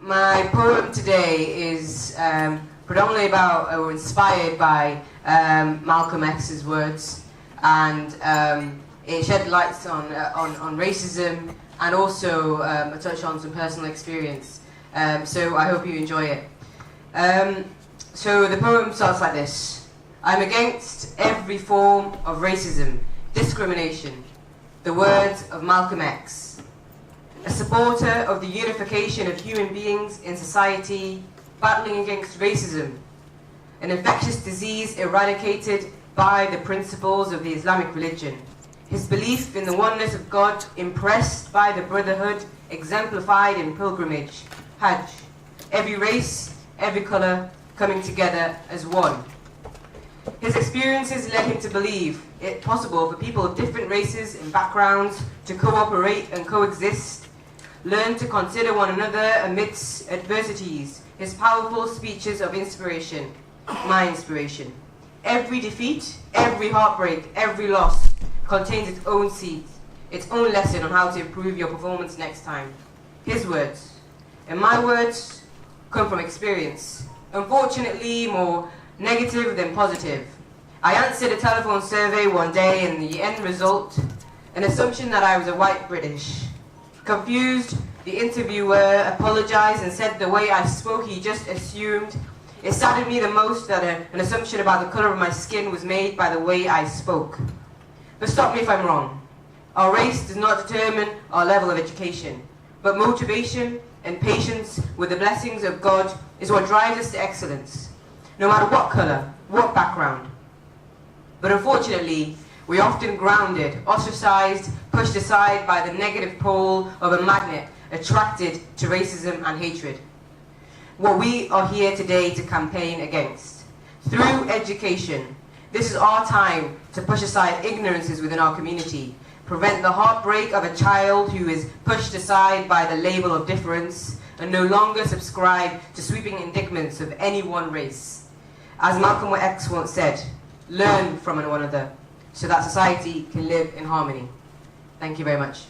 My poem today is predominantly about, or inspired by Malcolm X's words, and it shed lights on racism and also a touch on some personal experience. So I hope you enjoy it. So the poem starts like this. I'm against every form of racism, discrimination. The words of Malcolm X. A supporter of the unification of human beings in society, battling against racism, an infectious disease eradicated by the principles of the Islamic religion. His belief in the oneness of God, impressed by the brotherhood, exemplified in pilgrimage, Hajj. Every race, every color, coming together as one. His experiences led him to believe it possible for people of different races and backgrounds to cooperate and coexist, learn to consider one another amidst adversities. His powerful speeches of inspiration, my inspiration. Every defeat, every heartbreak, every loss contains its own seed, its own lesson on how to improve your performance next time. His words, and my words, come from experience. Unfortunately, more negative than positive. I answered a telephone survey one day, and the end result, an assumption that I was a white British. Confused, the interviewer apologized and said the way I spoke he just assumed. It saddened me the most that an assumption about the color of my skin was made by the way I spoke. But stop me if I'm wrong. Our race does not determine our level of education, but motivation and patience with the blessings of God is what drives us to excellence, no matter what color, what background. But unfortunately, we're often grounded, ostracized, pushed aside by the negative pole of a magnet attracted to racism and hatred. What we are here today to campaign against. Through education, this is our time to push aside ignorances within our community, prevent the heartbreak of a child who is pushed aside by the label of difference, and no longer subscribe to sweeping indictments of any one race. As Malcolm X once said, learn from one another, so that society can live in harmony. Thank you very much.